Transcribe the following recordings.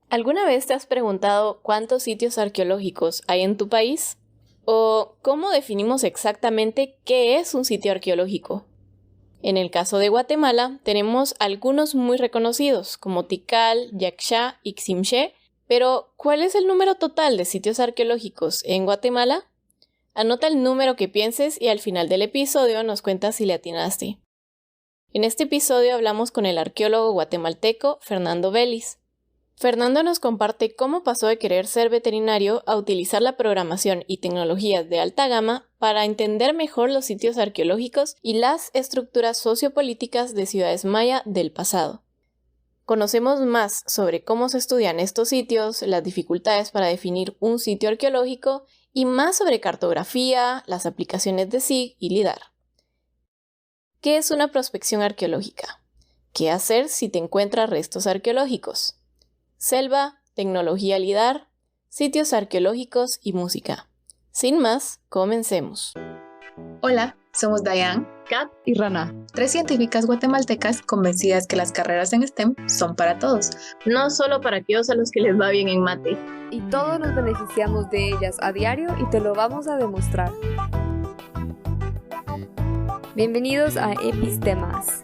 ¿Alguna vez te has preguntado cuántos sitios arqueológicos hay en tu país? ¿O cómo definimos exactamente qué es un sitio arqueológico? En el caso de Guatemala, tenemos algunos muy reconocidos, como Tikal, Yaxchá y Ximché, pero ¿cuál es el número total de sitios arqueológicos en Guatemala? Anota el número que pienses y al final del episodio nos cuentas si le atinaste. En este episodio hablamos con el arqueólogo guatemalteco Fernando Vélez. Fernando nos comparte cómo pasó de querer ser veterinario a utilizar la programación y tecnologías de alta gama para entender mejor los sitios arqueológicos y las estructuras sociopolíticas de ciudades maya del pasado. Conocemos más sobre cómo se estudian estos sitios, las dificultades para definir un sitio arqueológico y más sobre cartografía, las aplicaciones de SIG y LIDAR. ¿Qué es una prospección arqueológica? ¿Qué hacer si te encuentras restos arqueológicos? Selva, tecnología LIDAR, sitios arqueológicos y música. Sin más, comencemos. Hola, somos Dayan, Kat y Rana, tres científicas guatemaltecas convencidas que las carreras en STEM son para todos, no solo para aquellos a los que les va bien en mate. Y todos nos beneficiamos de ellas a diario y te lo vamos a demostrar. Bienvenidos a Epistemas.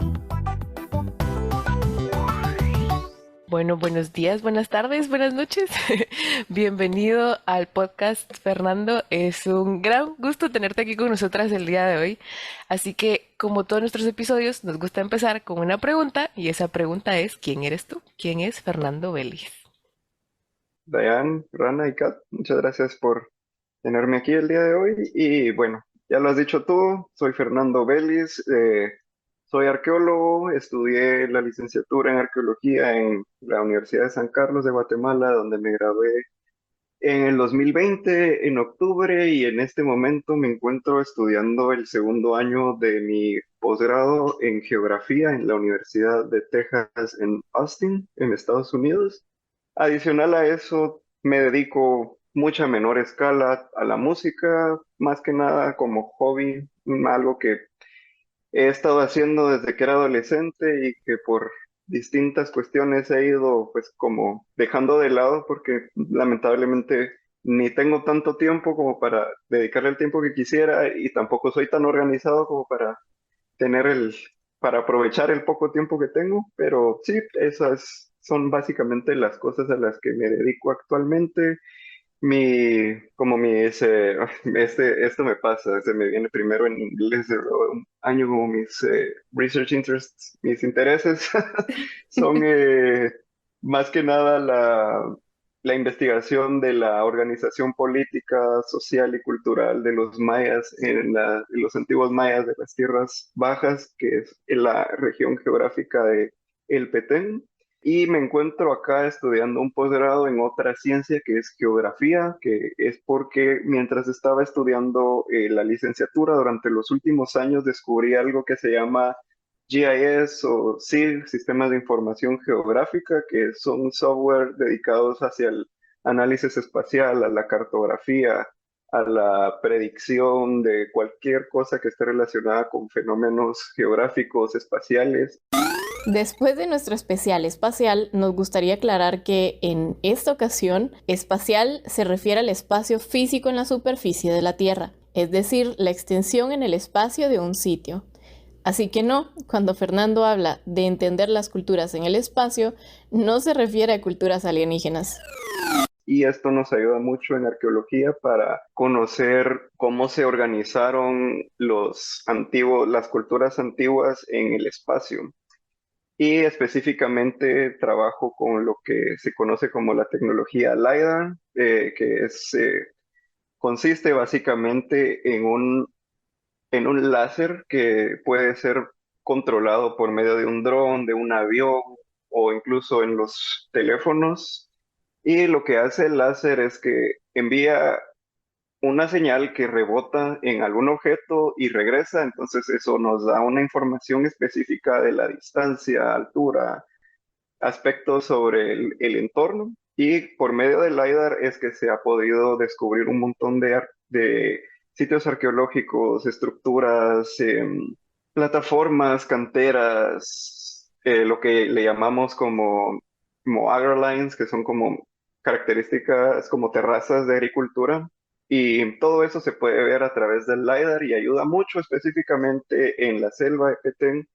Bueno, buenos días, buenas tardes, buenas noches. Bienvenido al podcast, Fernando. Es un gran gusto tenerte aquí con nosotras el día de hoy. Así que, como todos nuestros episodios, nos gusta empezar con una pregunta y esa pregunta es, ¿quién eres tú? ¿Quién es Fernando Vélez? Dayan, Rana y Kat, muchas gracias por tenerme aquí el día de hoy. Y bueno, ya lo has dicho tú, soy Fernando Vélez, soy arqueólogo, estudié la licenciatura en arqueología en la Universidad de San Carlos de Guatemala, donde me gradué en el 2020, en octubre, y en este momento me encuentro estudiando el segundo año de mi posgrado en geografía en la Universidad de Texas en Austin, en Estados Unidos. Adicional a eso, me dedico mucha menor escala a la música, más que nada como hobby, algo que he estado haciendo desde que era adolescente y que por distintas cuestiones he ido pues como dejando de lado porque lamentablemente ni tengo tanto tiempo como para dedicarle el tiempo que quisiera y tampoco soy tan organizado como para tener para aprovechar el poco tiempo que tengo, pero sí, esas son básicamente las cosas a las que me dedico actualmente. Esto me pasa, se me viene primero en inglés, de un año como mis research interests, mis intereses son más que nada la investigación de la organización política, social y cultural de los mayas en los antiguos mayas de las tierras bajas, que es en la región geográfica de El Petén. Y me encuentro acá estudiando un posgrado en otra ciencia que es geografía, que es porque mientras estaba estudiando la licenciatura durante los últimos años descubrí algo que se llama GIS o SIG, Sistemas de Información Geográfica, que son software dedicados hacia el análisis espacial, a la cartografía, a la predicción de cualquier cosa que esté relacionada con fenómenos geográficos, espaciales. Después de nuestro especial espacial, nos gustaría aclarar que en esta ocasión, espacial se refiere al espacio físico en la superficie de la Tierra, es decir, la extensión en el espacio de un sitio. Así que no, cuando Fernando habla de entender las culturas en el espacio, no se refiere a culturas alienígenas. Y esto nos ayuda mucho en arqueología para conocer cómo se organizaron las culturas antiguas en el espacio. Y específicamente trabajo con lo que se conoce como la tecnología LiDAR, consiste básicamente en un láser que puede ser controlado por medio de un dron, de un avión o incluso en los teléfonos. Y lo que hace el láser es que envía una señal que rebota en algún objeto y regresa, entonces eso nos da una información específica de la distancia, altura, aspectos sobre el entorno. Y por medio del LiDAR es que se ha podido descubrir un montón de sitios arqueológicos, estructuras, plataformas, canteras, lo que le llamamos como como agrolines, que son como características como terrazas de agricultura. Y todo eso se puede ver a través del LiDAR y ayuda mucho específicamente en la selva de Petén,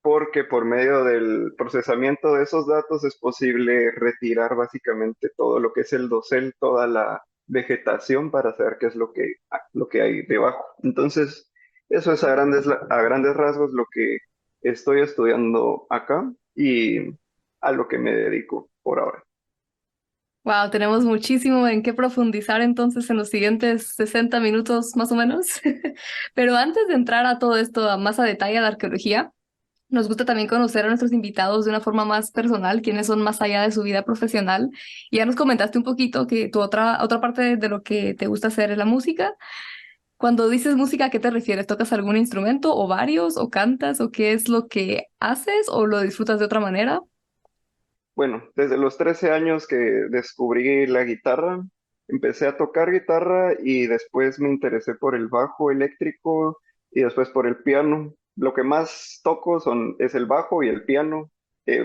porque por medio del procesamiento de esos datos es posible retirar básicamente todo lo que es el dosel, toda la vegetación para saber qué es lo que hay debajo. Entonces, eso es a grandes rasgos lo que estoy estudiando acá y a lo que me dedico por ahora. Wow, tenemos muchísimo en qué profundizar entonces en los siguientes 60 minutos más o menos. Pero antes de entrar a todo esto más a detalle a la arqueología, nos gusta también conocer a nuestros invitados de una forma más personal, quiénes son más allá de su vida profesional. Y ya nos comentaste un poquito que tu otra parte de lo que te gusta hacer es la música. Cuando dices música, ¿a qué te refieres? ¿Tocas algún instrumento o varios o cantas o qué es lo que haces o lo disfrutas de otra manera? Bueno, desde los 13 años que descubrí la guitarra, empecé a tocar guitarra y después me interesé por el bajo eléctrico y después por el piano. Lo que más toco es el bajo y el piano.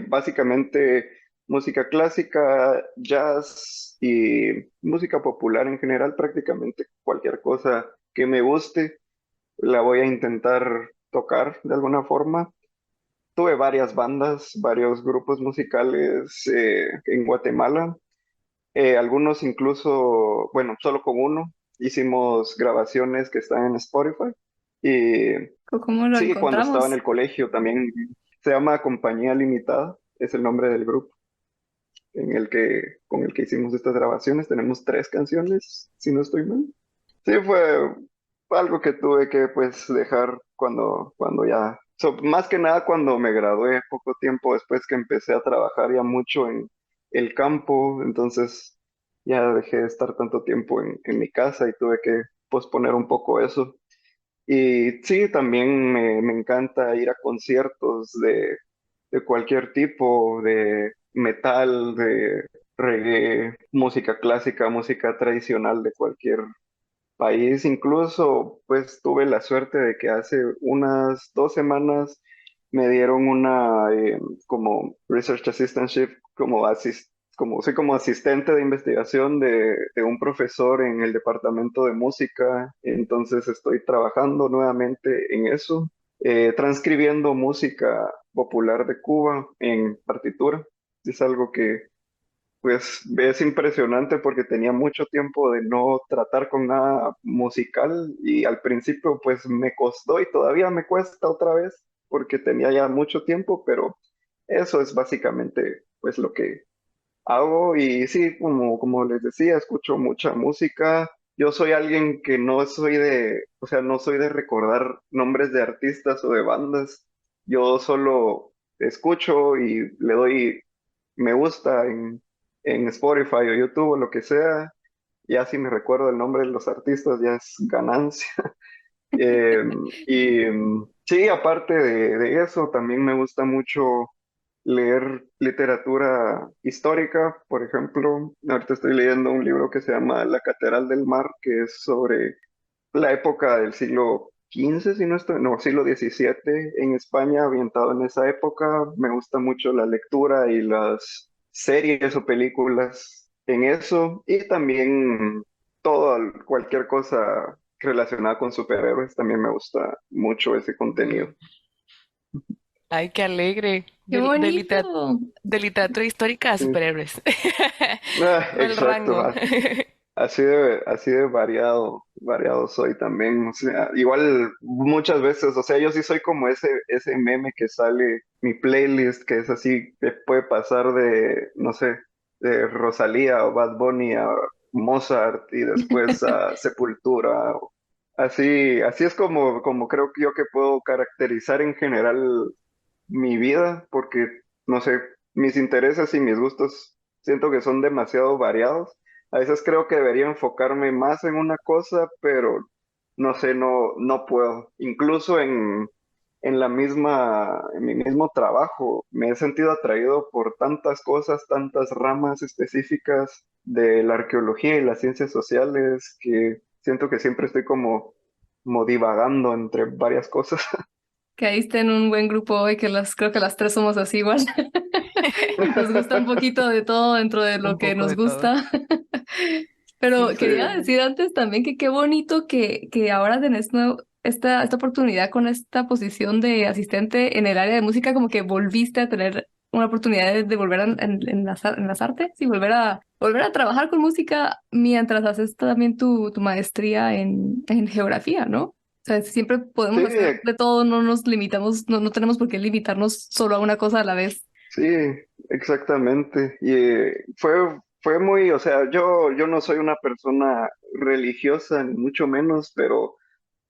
Básicamente música clásica, jazz y música popular en general, prácticamente cualquier cosa que me guste, la voy a intentar tocar de alguna forma. Tuve varias bandas, varios grupos musicales en Guatemala, algunos incluso, bueno, solo con uno, hicimos grabaciones que están en Spotify. Y ¿Cómo lo sí, cuando estaba en encontramos? el colegio también se llama Compañía Limitada, es el nombre del grupo con el que hicimos estas grabaciones. Tenemos 3 canciones, si no estoy mal. Sí, fue algo que tuve que pues dejar cuando ya, más que nada cuando me gradué, poco tiempo después que empecé a trabajar ya mucho en el campo, entonces ya dejé de estar tanto tiempo en mi casa y tuve que posponer un poco eso. Y sí, también me encanta ir a conciertos de cualquier tipo, de metal, de reggae, música clásica, música tradicional de cualquier país. Incluso, pues tuve la suerte de que hace unas 2 semanas me dieron una como research assistantship, como soy como asistente de investigación de un profesor en el departamento de música. Entonces estoy trabajando nuevamente en eso, transcribiendo música popular de Cuba en partitura. Es algo que pues es impresionante porque tenía mucho tiempo de no tratar con nada musical y al principio pues me costó y todavía me cuesta otra vez porque tenía ya mucho tiempo, pero eso es básicamente pues lo que hago. Y sí, como les decía, escucho mucha música. Yo soy alguien que no soy o sea, no soy de recordar nombres de artistas o de bandas. Yo solo escucho y le doy me gusta en Spotify o YouTube o lo que sea. Ya si me recuerdo el nombre de los artistas, ya es ganancia. Eh, sí, aparte de eso, también me gusta mucho leer literatura histórica. Por ejemplo, ahorita estoy leyendo un libro que se llama La Catedral del Mar, que es sobre la época del siglo XV, si no estoy, no, siglo XVII en España, ambientado en esa época. Me gusta mucho la lectura y las series o películas en eso, y también cualquier cosa relacionada con superhéroes, también me gusta mucho ese contenido. Ay, qué alegre. ¡Qué bonito! De literatura histórica a Sí. superhéroes. Va el Exacto. rango. Así de variado soy también. O sea, igual muchas veces, o sea, yo sí soy como ese meme que sale, mi playlist, que es así, que puede pasar de, no sé, de Rosalía o Bad Bunny a Mozart y después a Sepultura. Así es como creo que yo que puedo caracterizar en general mi vida, porque, no sé, mis intereses y mis gustos siento que son demasiado variados. A veces creo que debería enfocarme más en una cosa, pero no sé, no puedo. Incluso en mi mismo trabajo, me he sentido atraído por tantas cosas, tantas ramas específicas de la arqueología y las ciencias sociales, que siento que siempre estoy como divagando entre varias cosas. Caíste en un buen grupo hoy, creo que las tres somos así igual. Nos gusta un poquito de todo dentro de lo Un que poco nos de todo. gusta. Pero Sí, Sí, quería decir antes también que qué bonito que ahora tenés esta oportunidad con esta posición de asistente en el área de música, como que volviste a tener una oportunidad de volver a en las artes y volver a trabajar con música mientras haces también tu maestría en geografía, ¿no? O sea, siempre podemos sí, hacer de todo, no nos limitamos, no tenemos por qué limitarnos solo a una cosa a la vez. sí, exactamente. Y fue muy, o sea, yo no soy una persona religiosa, ni mucho menos, pero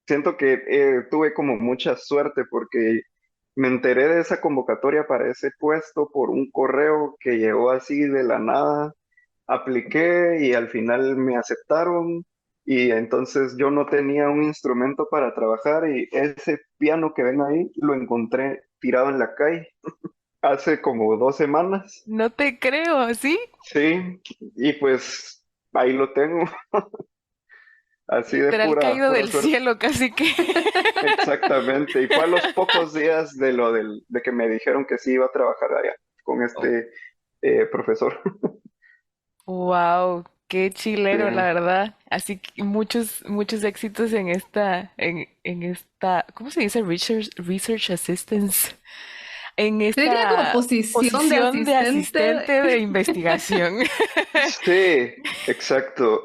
siento que tuve como mucha suerte porque me enteré de esa convocatoria para ese puesto por un correo que llegó así de la nada. Apliqué y al final me aceptaron y entonces yo no tenía un instrumento para trabajar y ese piano que ven ahí lo encontré tirado en la calle hace como 2 semanas. no te creo, ¿sí? Sí, y pues ahí lo tengo, así de Literal caído pura del suerte. cielo, casi que. Exactamente, y fue a los pocos días de que me dijeron que sí iba a trabajar allá con este profesor. Wow, qué Sí, chilero, la verdad. Así que muchos éxitos en esta, ¿cómo se dice? Research Assistance. En Sería como esta posición de posición de asistente. asistente de investigación. sí, exacto.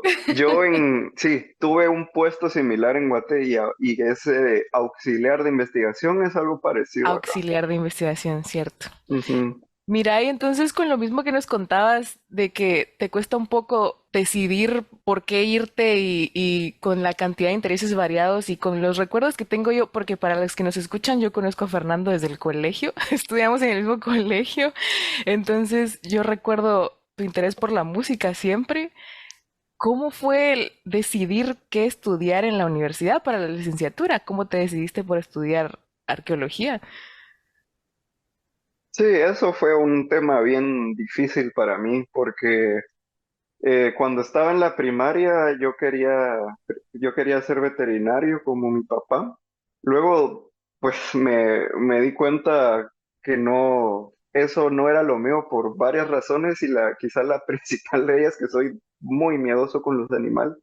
Sí, tuve un puesto similar en Guate y ese de auxiliar de investigación es algo parecido acá. Auxiliar de investigación, cierto. Ujú. Mira, y entonces con lo mismo que nos contabas de que te cuesta un poco decidir por qué irte y con la cantidad de intereses variados y con los recuerdos que tengo yo, porque para los que nos escuchan, yo conozco a Fernando desde el colegio, estudiamos en el mismo colegio, entonces yo recuerdo tu interés por la música siempre. ¿Cómo fue el decidir qué estudiar en la universidad para la licenciatura? ¿Cómo te decidiste por estudiar arqueología? Sí, eso fue un tema bien difícil para mí porque cuando estaba en la primaria yo quería ser veterinario como mi papá. Luego, pues me di cuenta que no, eso no era lo mío por varias razones y quizá la principal de ellas que soy muy miedoso con los animales.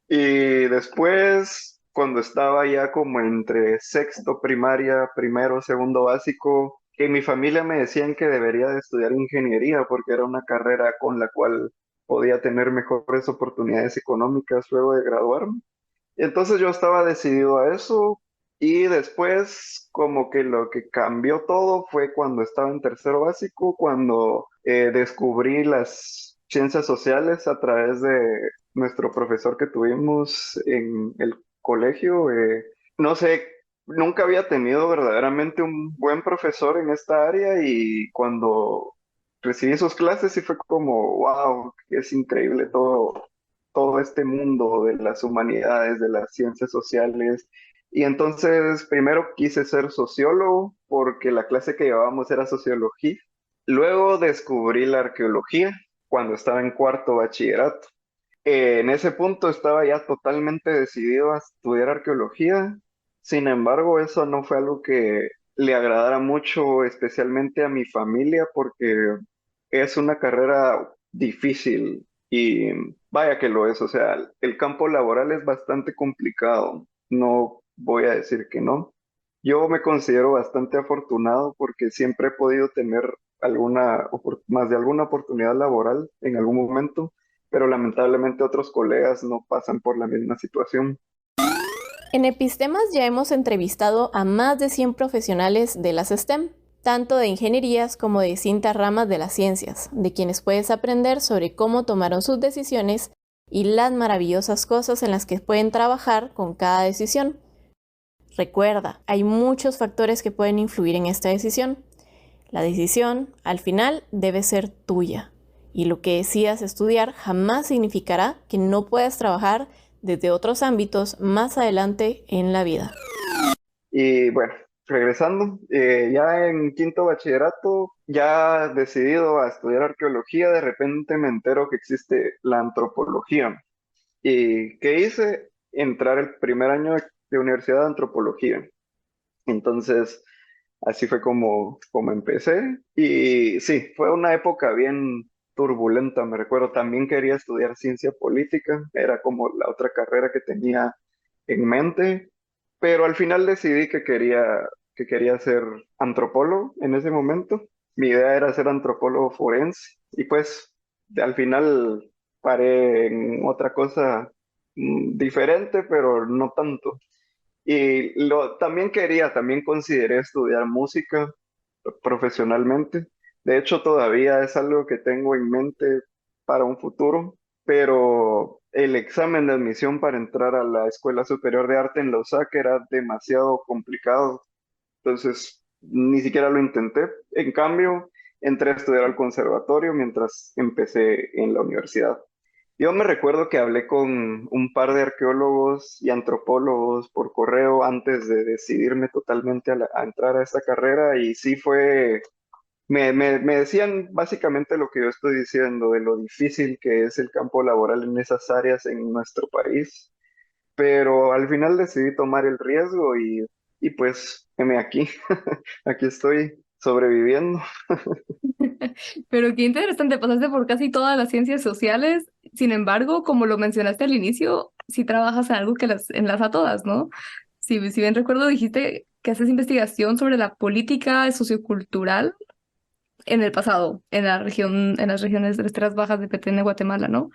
Y después, cuando estaba ya como entre sexto primaria, primero, segundo básico, que mi familia me decían que debería de estudiar ingeniería porque era una carrera con la cual podía tener mejores oportunidades económicas luego de graduarme. Y entonces yo estaba decidido a eso y después como que lo que cambió todo fue cuando estaba en tercero básico, cuando descubrí las ciencias sociales a través de nuestro profesor que tuvimos en el colegio. No sé, nunca había tenido verdaderamente un buen profesor en esta área y cuando recibí sus clases sí fue como, wow, es increíble todo este mundo de las humanidades, de las ciencias sociales. Y entonces primero quise ser sociólogo porque la clase que llevábamos era sociología. Luego descubrí la arqueología cuando estaba en cuarto bachillerato. En ese punto estaba ya totalmente decidido a estudiar arqueología. Sin embargo, eso no fue algo que le agradara mucho, especialmente a mi familia, porque es una carrera difícil y vaya que lo es. O sea, el campo laboral es bastante complicado. No voy a decir que no. Yo me considero bastante afortunado porque siempre he podido tener más de alguna oportunidad laboral en algún momento, pero lamentablemente otros colegas no pasan por la misma situación. En Epistemas ya hemos entrevistado a más de 100 profesionales de las STEM, tanto de ingenierías como de distintas ramas de las ciencias, de quienes puedes aprender sobre cómo tomaron sus decisiones y las maravillosas cosas en las que pueden trabajar con cada decisión. Recuerda, hay muchos factores que pueden influir en esta decisión. La decisión, al final, debe ser tuya. Y lo que decidas estudiar jamás significará que no puedas trabajar desde otros ámbitos más adelante en la vida. Y bueno, regresando, ya en quinto bachillerato, ya decidido a estudiar arqueología, de repente me entero que existe la antropología. ¿Y qué hice? Entrar el primer año de universidad de antropología. Entonces, así fue como empecé. Y sí, fue una época bien turbulenta, me recuerdo. También quería estudiar ciencia política, era como la otra carrera que tenía en mente, pero al final decidí que quería ser antropólogo en ese momento. Mi idea era ser antropólogo forense y pues al final paré en otra cosa diferente, pero no tanto. Y también consideré estudiar música profesionalmente. De hecho, todavía es algo que tengo en mente para un futuro, pero el examen de admisión para entrar a la Escuela Superior de Arte en la USAC era demasiado complicado, entonces ni siquiera lo intenté. En cambio, entré a estudiar al conservatorio mientras empecé en la universidad. Yo me recuerdo que hablé con un par de arqueólogos y antropólogos por correo antes de decidirme totalmente a entrar a esta carrera y sí me decían básicamente lo que yo estoy diciendo, de lo difícil que es el campo laboral en esas áreas en nuestro país, pero al final decidí tomar el riesgo y pues, heme aquí, aquí estoy sobreviviendo. Pero qué interesante, pasaste por casi todas las ciencias sociales. Sin embargo, como lo mencionaste al inicio, sí trabajas en algo que las enlaza a todas, ¿no? Si bien recuerdo, dijiste que haces investigación sobre la política sociocultural en el pasado, en la región, en las regiones de las Tierras Bajas de Petén, de Guatemala, ¿no?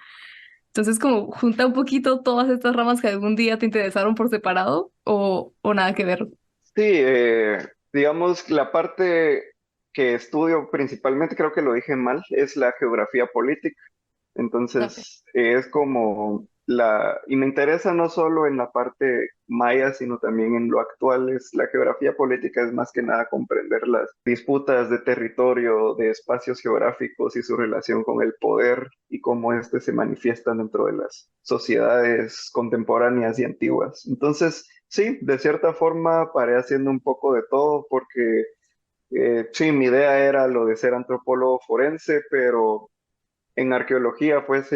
Entonces, como junta un poquito todas estas ramas que algún día te interesaron por separado o nada que ver. Sí, digamos, la parte que estudio principalmente, creo que lo dije mal, es la geografía política. Ok. Entonces, es como y me interesa no solo en la parte maya, sino también en lo actual. La geografía política es más que nada comprender las disputas de territorio, de espacios geográficos y su relación con el poder y cómo éste se manifiestan dentro de las sociedades contemporáneas y antiguas. Entonces, sí, de cierta forma paré haciendo un poco de todo porque sí, mi idea era lo de ser antropólogo forense, pero en arqueología, pues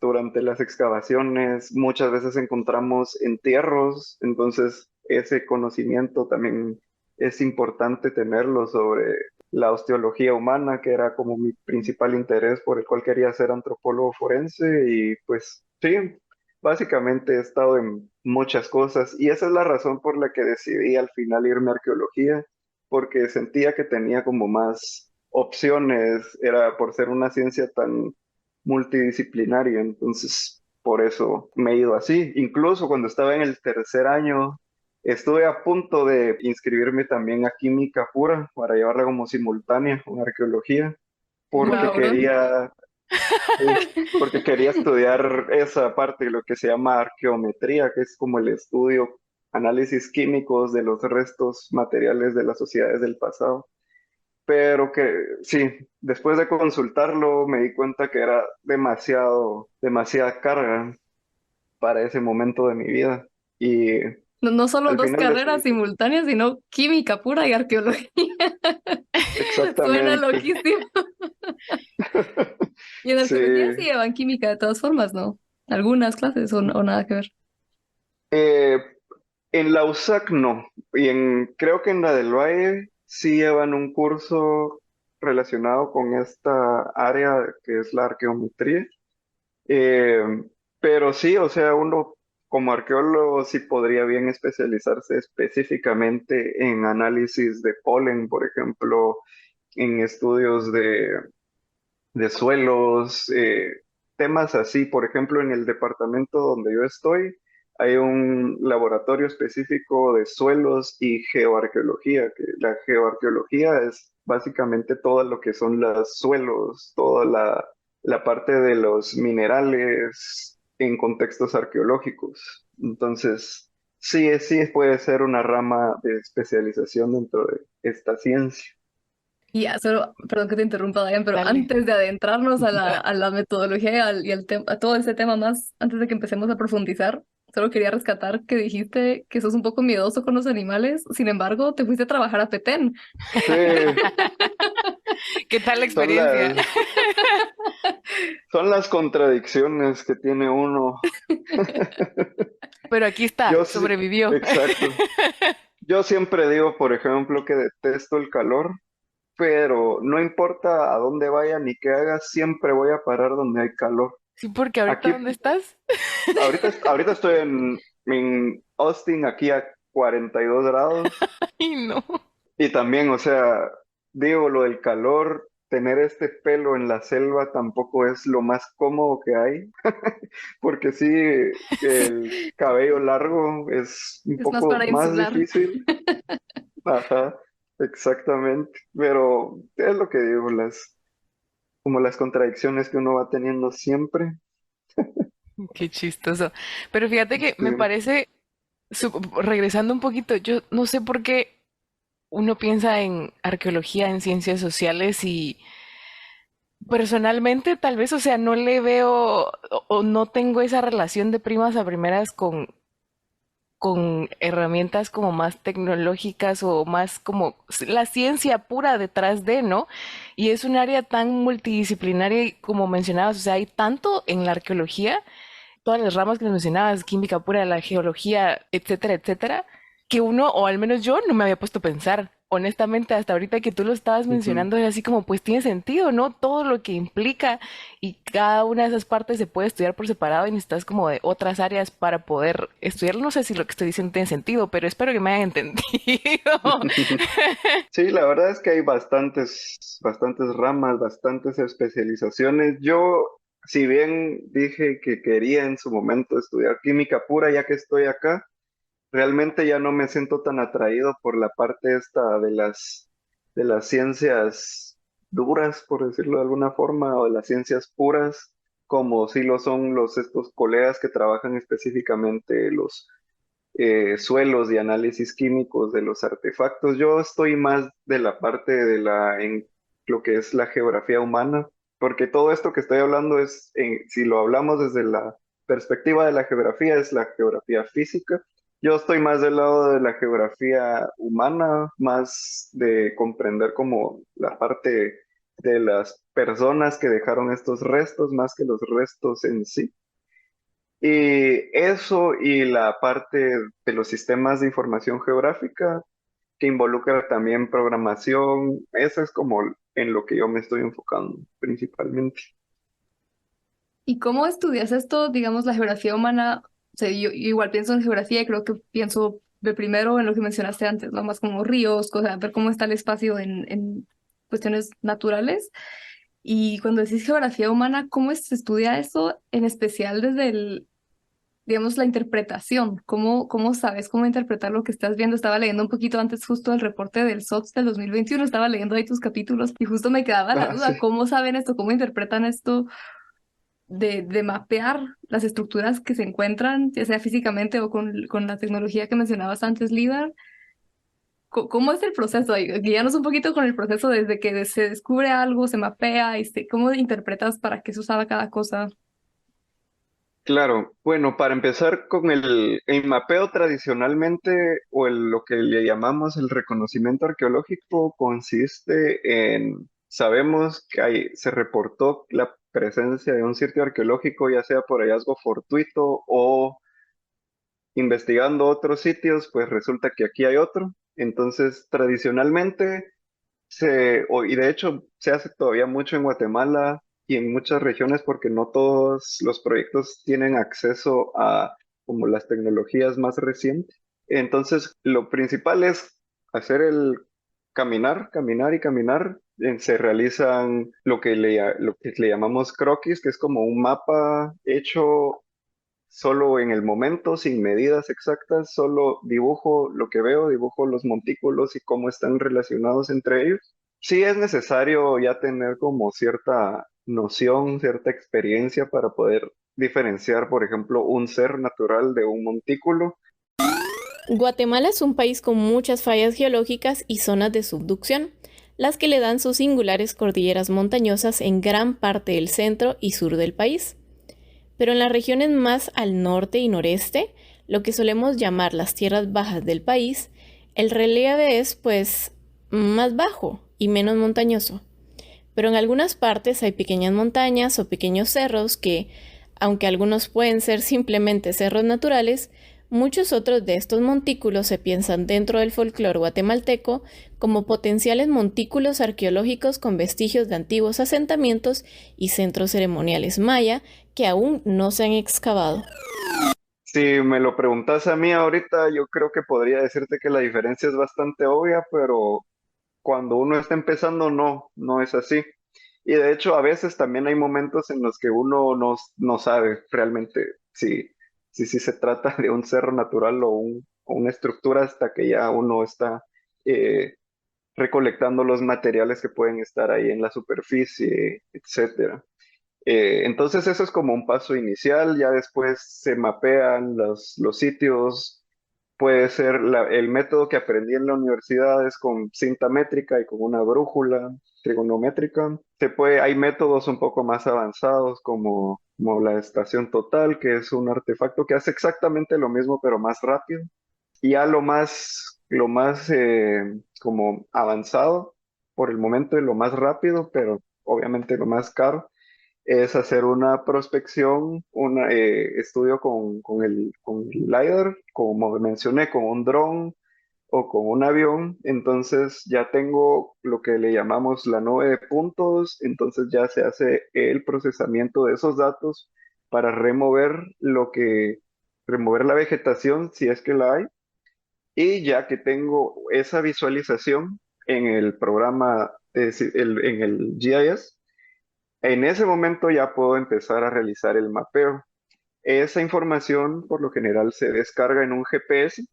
durante las excavaciones muchas veces encontramos entierros, entonces ese conocimiento también es importante tenerlo sobre la osteología humana, que era como mi principal interés por el cual quería ser antropólogo forense y pues sí, básicamente he estado en muchas cosas y esa es la razón por la que decidí al final irme a arqueología, porque sentía que tenía como más opciones, era por ser una ciencia tan multidisciplinaria, entonces por eso me he ido así. Incluso cuando estaba en el tercer año, estuve a punto de inscribirme también a química pura para llevarla como simultánea con arqueología, porque Wow. quería, porque quería estudiar esa parte de lo que se llama arqueometría, que es como el estudio, análisis químicos de los restos materiales de las sociedades del pasado. Pero que sí, después de consultarlo me di cuenta que era demasiada carga para ese momento de mi vida. Y No, no solo al dos final carreras decidí que sí. simultáneas, sino química pura y arqueología. Suena Exactamente. loquísimo. Y en Sí. arqueología sí llevan química de todas formas, ¿no? Algunas clases o nada que ver. Eh, en la USAC no. Creo que en la del Valle sí llevan un curso relacionado con esta área que es la arqueometría. Eh, pero sí, o sea, uno como arqueólogo sí podría bien especializarse específicamente en análisis de polen, por ejemplo, en estudios de suelos, temas así. Por ejemplo, en el departamento donde yo estoy, hay un laboratorio específico de suelos y geoarqueología, que la geoarqueología es básicamente todo lo que son los suelos, toda la parte de los minerales en contextos arqueológicos. Entonces, sí puede ser una rama de especialización dentro de esta ciencia. Y ya, solo, perdón que te interrumpa, Diane, pero Dale. antes de adentrarnos a la metodología a todo ese tema más, antes de que empecemos a profundizar, solo quería rescatar que dijiste que sos un poco miedoso con los animales, sin embargo, te fuiste a trabajar a Petén. Sí, ¿Qué tal la son experiencia? las, son las contradicciones que tiene uno. Pero aquí está, Yo sí, sobrevivió. exacto. Yo siempre digo, por ejemplo, que detesto el calor, pero no importa a dónde vaya ni qué haga, siempre voy a parar donde hay calor. Sí, porque ahorita, Aquí, ¿dónde estás? ahorita estoy en Austin, aquí a 42 grados. Ay, no. Y también, o sea, digo, lo del calor, tener este pelo en la selva tampoco es lo más cómodo que hay, porque sí, el cabello largo es un Es más poco para más insular. difícil. Ajá, exactamente. Pero es lo que digo, como las contradicciones que uno va teniendo siempre. Qué chistoso. Pero fíjate que Sí. me parece, regresando un poquito, yo no sé por qué uno piensa en arqueología, en ciencias sociales y personalmente tal vez, o sea, no le veo o no tengo esa relación de primas a primeras con herramientas como más tecnológicas o más como la ciencia pura detrás de, ¿no? Y es un área tan multidisciplinaria y como mencionabas, o sea, hay tanto en la arqueología, todas las ramas que nos mencionabas, química pura, la geología, etcétera, etcétera, que uno, o al menos yo, no me había puesto a pensar. Honestamente, hasta ahorita que tú lo estabas Ujú. mencionando, es así como, pues tiene sentido, ¿no? Todo lo que implica y cada una de esas partes se puede estudiar por separado y necesitas como de otras áreas para poder estudiarlo. No sé si lo que estoy diciendo tiene sentido, pero espero que me hayan entendido. Sí, la verdad es que hay bastantes ramas, bastantes especializaciones. Yo, si bien dije que quería en su momento estudiar química pura, ya que estoy acá, realmente ya no me siento tan atraído por la parte esta de las ciencias duras, por decirlo de alguna forma, o de las ciencias puras, como sí lo son estos colegas que trabajan específicamente los suelos y análisis químicos de los artefactos. Yo estoy más de la parte en lo que es la geografía humana, porque todo esto que estoy hablando si lo hablamos desde la perspectiva de la geografía, es la geografía física. Yo estoy más del lado de la geografía humana, más de comprender como la parte de las personas que dejaron estos restos, más que los restos en sí. Y eso y la parte de los sistemas de información geográfica que involucra también programación, eso es como en lo que yo me estoy enfocando principalmente. ¿Y cómo estudias esto, digamos, la geografía humana? O sea, yo igual pienso en geografía y creo que pienso de primero en lo que mencionaste antes, ¿no? Más como ríos, cosas, ver cómo está el espacio en cuestiones naturales. Y cuando decís geografía humana, ¿cómo se estudia eso? En especial desde digamos, la interpretación. ¿Cómo sabes cómo interpretar lo que estás viendo? Estaba leyendo un poquito antes justo el reporte del SOTS del 2021, estaba leyendo ahí tus capítulos y justo me quedaba la Ah, sí. duda, ¿cómo saben esto? ¿Cómo interpretan esto? De mapear las estructuras que se encuentran, ya sea físicamente o con la tecnología que mencionabas antes, LIDAR. ¿Cómo es el proceso? Guíanos un poquito con el proceso desde que se descubre algo, se mapea, ¿cómo interpretas para qué se usaba cada cosa? Claro, bueno, para empezar con el mapeo tradicionalmente lo que le llamamos el reconocimiento arqueológico consiste sabemos que se reportó la presencia de un sitio arqueológico, ya sea por hallazgo fortuito o investigando otros sitios, pues resulta que aquí hay otro. Entonces, tradicionalmente, y de hecho se hace todavía mucho en Guatemala y en muchas regiones porque no todos los proyectos tienen acceso a como las tecnologías más recientes. Entonces, lo principal es hacer el caminar, caminar y caminar. Se realizan lo que le llamamos croquis, que es como un mapa hecho solo en el momento, sin medidas exactas, solo dibujo lo que veo, dibujo los montículos y cómo están relacionados entre ellos. Sí es necesario ya tener como cierta noción, cierta experiencia para poder diferenciar, por ejemplo, un ser natural de un montículo. Guatemala es un país con muchas fallas geológicas y zonas de subducción, las que le dan sus singulares cordilleras montañosas en gran parte del centro y sur del país. Pero en las regiones más al norte y noreste, lo que solemos llamar las tierras bajas del país, el relieve es pues más bajo y menos montañoso. Pero en algunas partes hay pequeñas montañas o pequeños cerros que, aunque algunos pueden ser simplemente cerros naturales, Muchos otros de estos montículos se piensan dentro del folclore guatemalteco como potenciales montículos arqueológicos con vestigios de antiguos asentamientos y centros ceremoniales maya que aún no se han excavado. Si me lo preguntas a mí ahorita, yo creo que podría decirte que la diferencia es bastante obvia, pero cuando uno está empezando, no es así. Y de hecho, a veces también hay momentos en los que uno no sabe realmente si se trata de un cerro natural o una estructura hasta que ya uno está eh, recolectando los materiales que pueden estar ahí en la superficie, etcétera. Entonces eso es como un paso inicial, ya después se mapean los sitios, puede ser el método que aprendí en la universidad es con cinta métrica y con una brújula trigonométrica. Hay métodos un poco más avanzados como la estación total, que es un artefacto que hace exactamente lo mismo pero más rápido. Y ya lo más como avanzado por el momento y lo más rápido, pero obviamente lo más caro es hacer una prospección, un estudio con el LiDAR, como mencioné, con un dron o con un avión. Entonces ya tengo lo que le llamamos la nube de puntos, entonces ya se hace el procesamiento de esos datos para remover la vegetación si es que la hay. Y ya que tengo esa visualización en el programa, en el GIS, en ese momento ya puedo empezar a realizar el mapeo. Esa información por lo general se descarga en un GPS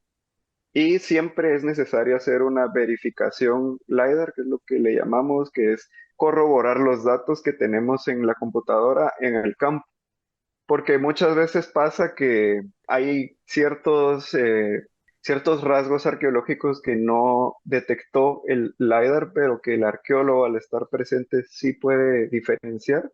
y siempre es necesario hacer una verificación LiDAR, que es lo que le llamamos, que es corroborar los datos que tenemos en la computadora en el campo. Porque muchas veces pasa que hay ciertos rasgos arqueológicos que no detectó el LiDAR, pero que el arqueólogo al estar presente sí puede diferenciar.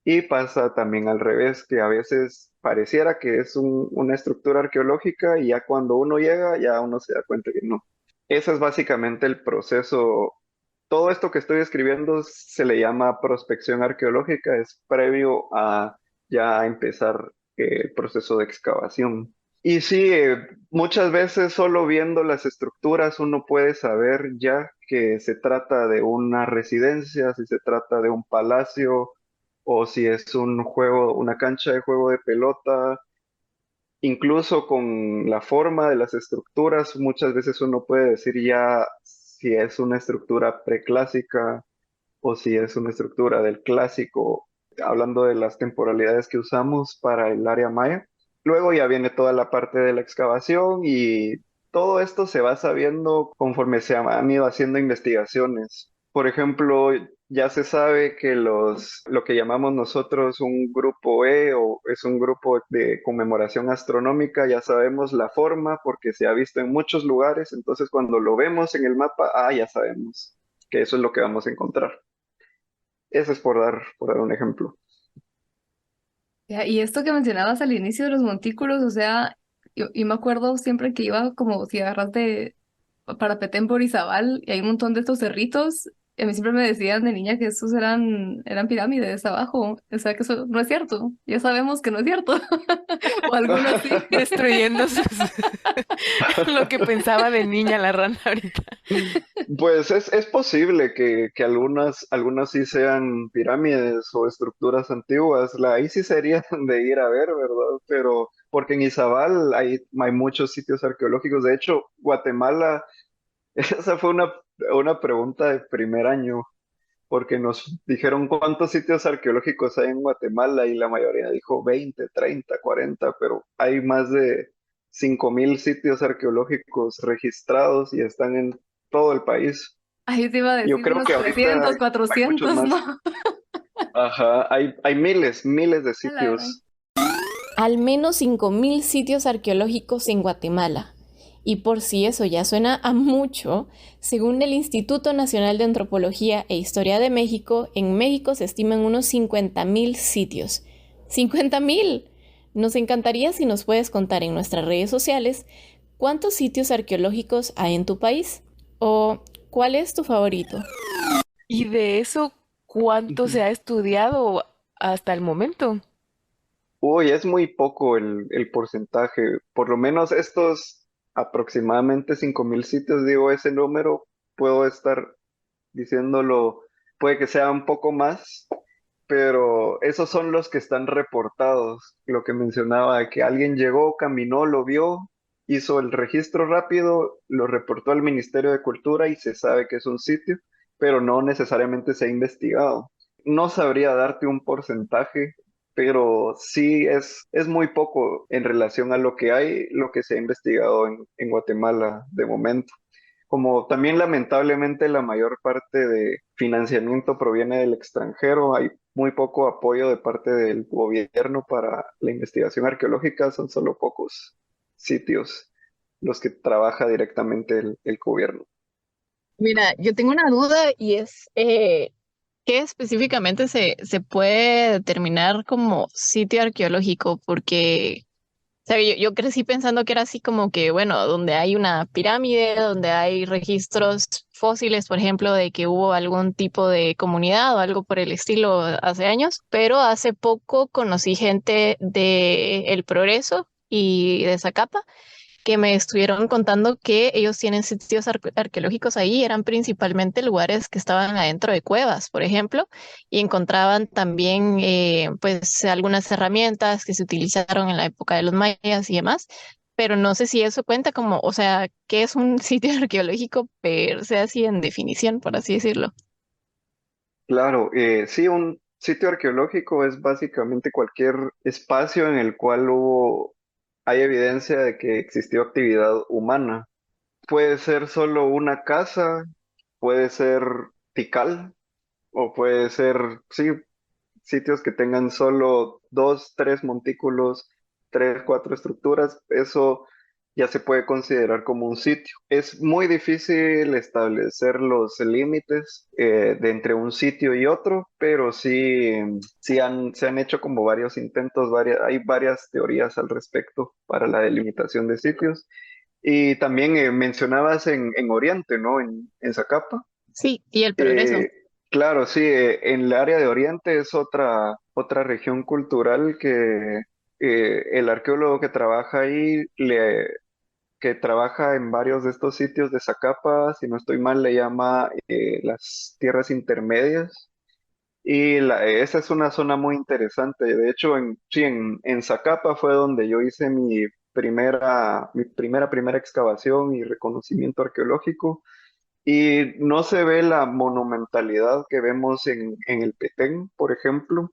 Y pasa también al revés, que a veces pareciera que es una estructura arqueológica y ya cuando uno llega, ya uno se da cuenta que no. Ese es básicamente el proceso. Todo esto que estoy escribiendo se le llama prospección arqueológica, es previo a ya empezar el proceso de excavación. Y sí, muchas veces solo viendo las estructuras uno puede saber ya que se trata de una residencia, si se trata de un palacio o si es un juego, una cancha de juego de pelota. Incluso con la forma de las estructuras, muchas veces uno puede decir ya si es una estructura preclásica o si es una estructura del clásico, hablando de las temporalidades que usamos para el área maya. Luego ya viene toda la parte de la excavación y todo esto se va sabiendo conforme se han ido haciendo investigaciones. Por ejemplo, ya se sabe que lo que llamamos nosotros un grupo E o es un grupo de conmemoración astronómica, ya sabemos la forma porque se ha visto en muchos lugares, entonces cuando lo vemos en el mapa, ya sabemos que eso es lo que vamos a encontrar. Eso es por dar un ejemplo. Ya, y esto que mencionabas al inicio de los montículos, o sea, yo me acuerdo siempre que iba como si agarras de Parapetén por Izabal y hay un montón de estos cerritos, y a mí siempre me decían de niña que estos eran pirámides abajo, o sea que eso no es cierto, ya sabemos que no es cierto, o algunos sí. Destruyendo lo que pensaba de niña la rana ahorita. Pues es posible que algunas sí sean pirámides o estructuras antiguas. Ahí sí sería de ir a ver, ¿verdad? Pero porque en Izabal hay muchos sitios arqueológicos. De hecho, Guatemala, esa fue una pregunta de primer año, porque nos dijeron cuántos sitios arqueológicos hay en Guatemala y la mayoría dijo 20, 30, 40, pero hay más de 5,000 sitios arqueológicos registrados y están en todo el país. Ahí te iba a Yo decir creo unos que ahorita 300, hay muchos 400, más. ¿no? Ajá, hay miles de A la gran. sitios. Al menos 5.000 sitios arqueológicos en Guatemala. Y por si eso ya suena a mucho, según el Instituto Nacional de Antropología e Historia de México, en México se estiman unos 50.000 sitios. ¡50.000! Nos encantaría si nos puedes contar en nuestras redes sociales cuántos sitios arqueológicos hay en tu país o cuál es tu favorito. Y de eso, ¿cuánto Ujú. se ha estudiado hasta el momento? Uy, es muy poco el porcentaje. Por lo menos estos aproximadamente 5.000 sitios, digo ese número, puedo estar diciéndolo, puede que sea un poco más, pero esos son los que están reportados. Lo que mencionaba, que alguien llegó, caminó, lo vio, hizo el registro rápido, lo reportó al Ministerio de Cultura y se sabe que es un sitio, pero no necesariamente se ha investigado. No sabría darte un porcentaje, pero sí es muy poco en relación a lo que hay, lo que se ha investigado en Guatemala de momento. Como también lamentablemente la mayor parte de financiamiento proviene del extranjero, hay muy poco apoyo de parte del gobierno para la investigación arqueológica, son solo pocos sitios los que trabaja directamente el gobierno. Mira, yo tengo una duda y es ¿qué específicamente se puede determinar como sitio arqueológico? Porque o sea, yo crecí pensando que era así como que, bueno, donde hay una pirámide, donde hay registros fósiles, por ejemplo, de que hubo algún tipo de comunidad o algo por el estilo hace años, pero hace poco conocí gente de El Progreso y de Zacapa que me estuvieron contando que ellos tienen sitios arqueológicos ahí, eran principalmente lugares que estaban adentro de cuevas, por ejemplo, y encontraban también pues algunas herramientas que se utilizaron en la época de los mayas y demás, pero no sé si eso cuenta como, o sea, ¿qué es un sitio arqueológico per se así en definición, por así decirlo? Claro, sí, un sitio arqueológico es básicamente cualquier espacio en el cual hay evidencia de que existió actividad humana. Puede ser solo una casa, puede ser Tikal, o puede ser, sí, sitios que tengan solo dos, tres montículos, tres, cuatro estructuras, eso ya se puede considerar como un sitio. Es muy difícil establecer los límites de entre un sitio y otro, pero sí, se han hecho como varios intentos, hay varias teorías al respecto para la delimitación de sitios. Y también mencionabas en Oriente, ¿no? En Zacapa. Sí, y el progreso. Eh, claro, sí, en el área de Oriente es otra región cultural que el arqueólogo que trabaja ahí, que trabaja en varios de estos sitios de Zacapa, si no estoy mal, le llama las tierras intermedias. Y esa es una zona muy interesante. De hecho, sí, en Zacapa fue donde yo hice mi primera excavación y reconocimiento arqueológico. Y no se ve la monumentalidad que vemos en el Petén, por ejemplo,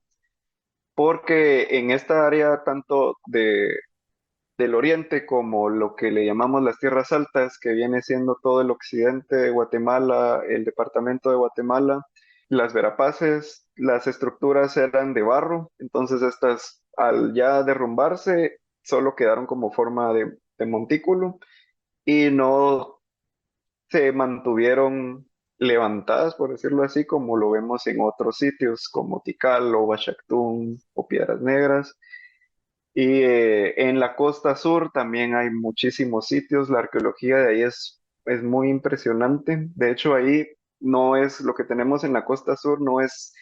porque en esta área tanto del oriente como lo que le llamamos las tierras altas, que viene siendo todo el occidente de Guatemala, el departamento de Guatemala, las Verapaces, las estructuras eran de barro, entonces estas al ya derrumbarse solo quedaron como forma de montículo y no se mantuvieron levantadas, por decirlo así, como lo vemos en otros sitios como Tikal o Bachactún o Piedras Negras. Y en la costa sur también hay muchísimos sitios, la arqueología de ahí es muy impresionante. De hecho, ahí no es lo que tenemos en la costa sur, no es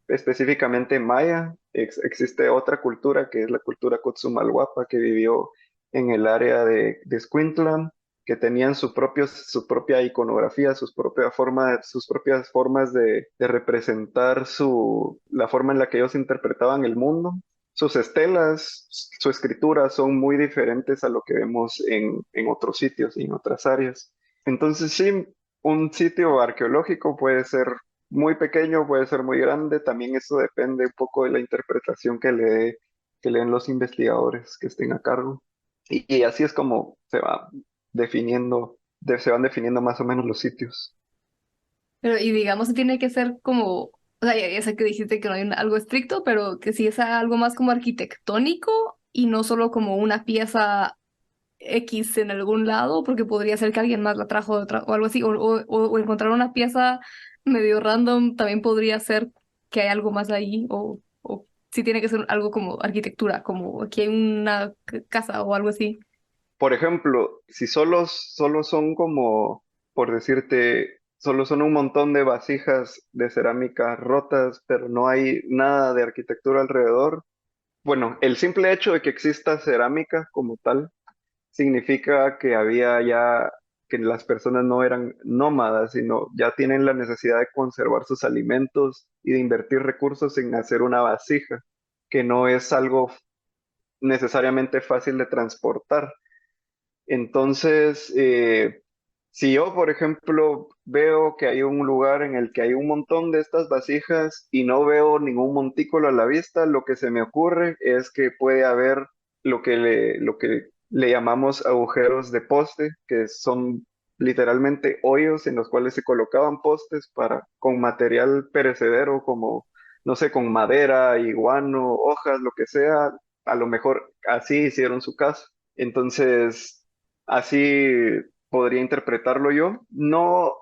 específicamente maya, existe otra cultura que es la cultura Cotzumalguapa que vivió en el área de Escuintla, que tenían su propia iconografía, sus propias formas de representar la forma en la que ellos interpretaban el mundo. Sus estelas, su escritura son muy diferentes a lo que vemos en otros sitios y en otras áreas. Entonces, sí, un sitio arqueológico puede ser muy pequeño, puede ser muy grande, también eso depende un poco de la interpretación que le den los investigadores que estén a cargo. Y así es como se van definiendo más o menos los sitios. Pero, y digamos, tiene que ser como, o sea, ya sé que dijiste que no hay algo estricto, pero que sí es algo más como arquitectónico y no solo como una pieza X en algún lado, porque podría ser que alguien más la trajo o algo así, o encontrar una pieza medio random también podría ser que hay algo más ahí, o sí tiene que ser algo como arquitectura, como aquí hay una casa o algo así. Por ejemplo, si solo son como, por decirte, solo son un montón de vasijas de cerámica rotas, pero no hay nada de arquitectura alrededor, bueno, el simple hecho de que exista cerámica como tal significa que había ya, que las personas no eran nómadas, sino ya tienen la necesidad de conservar sus alimentos y de invertir recursos en hacer una vasija, que no es algo necesariamente fácil de transportar. Entonces, si yo, por ejemplo, veo que hay un lugar en el que hay un montón de estas vasijas y no veo ningún montículo a la vista, lo que se me ocurre es que puede haber lo que le llamamos agujeros de poste, que son literalmente hoyos en los cuales se colocaban postes con material perecedero como, no sé, con madera, iguano, hojas, lo que sea. A lo mejor así hicieron su casa. Entonces, así podría interpretarlo yo. No,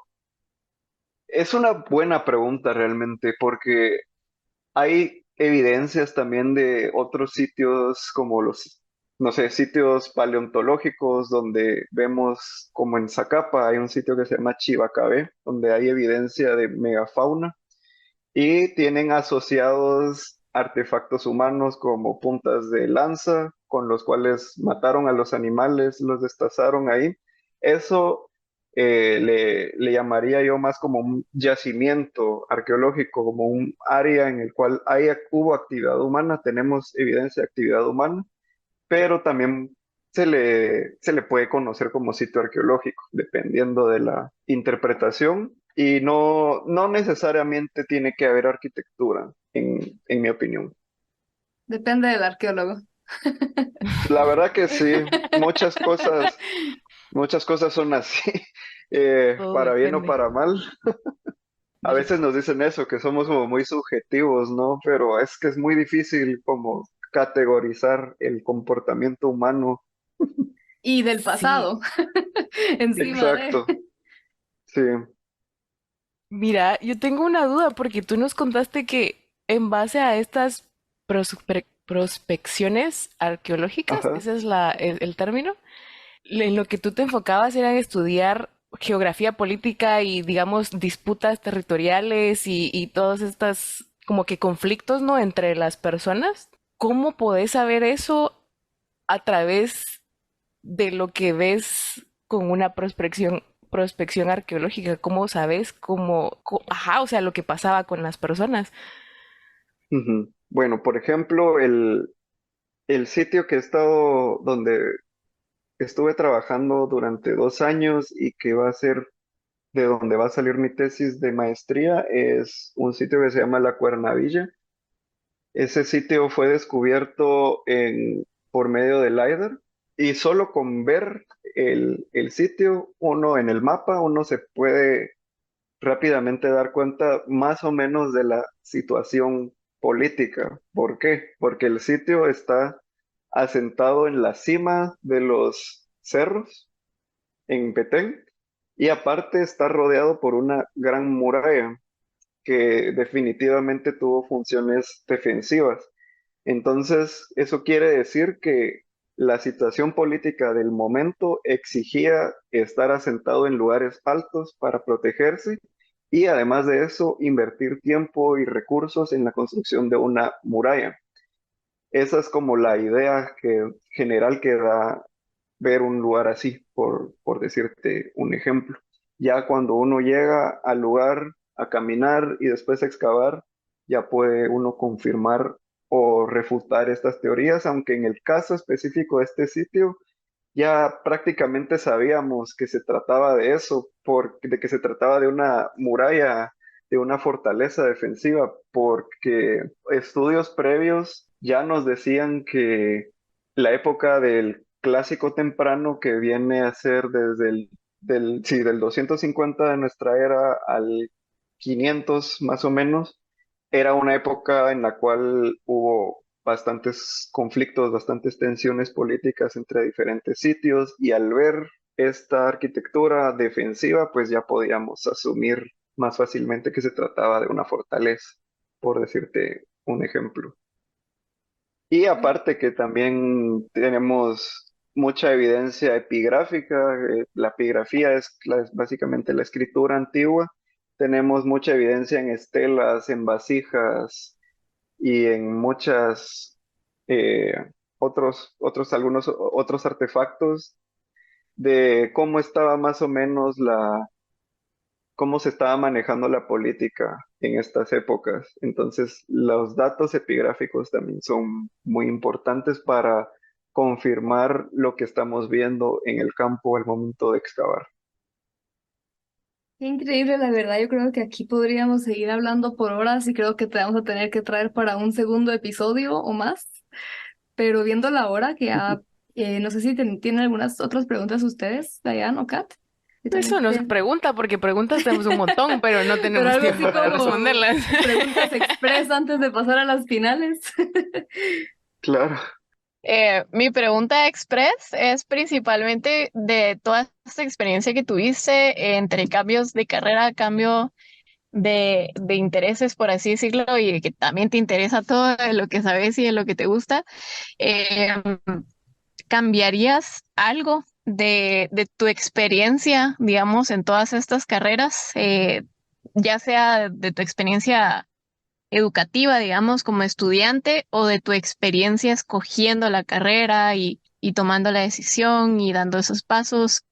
es una buena pregunta realmente, porque hay evidencias también de otros sitios como los, no sé, sitios paleontológicos donde vemos, como en Zacapa, hay un sitio que se llama Chivacabé, donde hay evidencia de megafauna y tienen asociados artefactos humanos como puntas de lanza, con los cuales mataron a los animales, los destazaron ahí. Eso le llamaría yo más como un yacimiento arqueológico, como un área en el cual hubo actividad humana, tenemos evidencia de actividad humana, pero también se le puede conocer como sitio arqueológico, dependiendo de la interpretación, y no necesariamente tiene que haber arquitectura, en mi opinión. Depende del arqueólogo. La verdad que sí, muchas cosas son así, Todo para bien o depende. para mal. A Ver- veces nos dicen eso, que somos como muy subjetivos, ¿no? Pero es que es muy difícil como categorizar el comportamiento humano. Y del Sí, pasado, encima de... Exacto, sí. mira, yo tengo una duda porque tú nos contaste que en base a estas prospecciones arqueológicas, Ajá. ese es el término, en lo que tú te enfocabas era en estudiar geografía política y, digamos, disputas territoriales y todas estas como que conflictos, ¿no? Entre las personas. ¿Cómo podés saber eso a través de lo que ves con una prospección arqueológica? ¿Cómo sabes ajá, o sea, lo que pasaba con las personas? Ujú. Bueno, por ejemplo, el sitio que he estado, donde estuve trabajando durante 2 años y que va a ser de donde va a salir mi tesis de maestría, es un sitio que se llama La Cuernavilla. Ese sitio fue descubierto por medio del LiDAR, y solo con ver el sitio, uno en el mapa, uno se puede rápidamente dar cuenta más o menos de la situación política. ¿Por qué? Porque el sitio está asentado en la cima de los cerros, en Petén, y aparte está rodeado por una gran muralla que definitivamente tuvo funciones defensivas. Entonces, eso quiere decir que la situación política del momento exigía estar asentado en lugares altos para protegerse, y además de eso, invertir tiempo y recursos en la construcción de una muralla. Esa es como la idea general que da ver un lugar así, por decirte un ejemplo. Ya cuando uno llega al lugar a caminar y después a excavar, ya puede uno confirmar o refutar estas teorías, aunque en el caso específico de este sitio, ya prácticamente sabíamos que se trataba de eso, de que se trataba de una muralla, de una fortaleza defensiva, porque estudios previos ya nos decían que la época del clásico temprano, que viene a ser desde sí, del 250 de nuestra era al 500 más o menos, era una época en la cual hubo bastantes conflictos, bastantes tensiones políticas entre diferentes sitios, y al ver esta arquitectura defensiva, pues ya podíamos asumir más fácilmente que se trataba de una fortaleza, por decirte un ejemplo. Y aparte que también tenemos mucha evidencia epigráfica, la epigrafía es básicamente la escritura antigua. Tenemos mucha evidencia en estelas, en vasijas y en muchas eh, algunos otros artefactos de cómo estaba más o menos cómo se estaba manejando la política en estas épocas. Entonces, los datos epigráficos también son muy importantes para confirmar lo que estamos viendo en el campo al momento de excavar. Qué increíble, la verdad. Yo creo que aquí podríamos seguir hablando por horas y creo que te vamos a tener que traer para un segundo episodio o más. Pero viendo la hora, que ya no sé si tienen algunas otras preguntas ustedes, Dayan o Kat. Yo Eso también nos pregunta, porque preguntas tenemos un montón, pero no pero tenemos algo así tiempo para como responderlas. preguntas express antes de pasar a las finales. Claro. Mi pregunta express es principalmente de toda esta experiencia que tuviste entre cambios de carrera, cambio de intereses, por así decirlo, y que también te interesa todo de lo que sabes y de lo que te gusta. eh, ¿Cambiarías algo de tu experiencia, digamos, en todas estas carreras? Ya sea de tu experiencia educativa, digamos, como estudiante, o de tu experiencia escogiendo la carrera y tomando la decisión y dando esos pasos.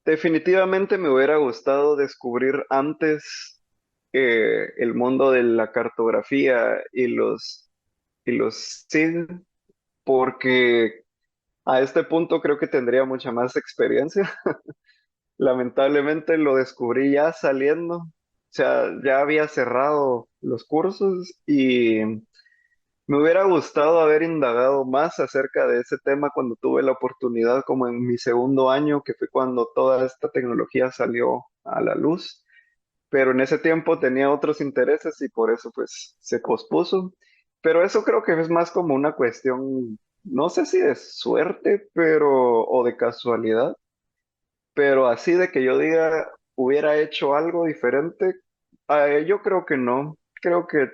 Definitivamente me hubiera gustado descubrir antes el mundo de la cartografía y los SIG, porque a este punto creo que tendría mucha más experiencia. Lamentablemente lo descubrí ya saliendo, o sea, ya había cerrado los cursos y me hubiera gustado haber indagado más acerca de ese tema cuando tuve la oportunidad, como en mi segundo año, que fue cuando toda esta tecnología salió a la luz. Pero en ese tiempo tenía otros intereses y por eso pues se pospuso. Pero eso creo que es más como una cuestión, no sé si de suerte, o de casualidad, pero así de que yo diga hubiera hecho algo diferente, yo creo que no. Creo que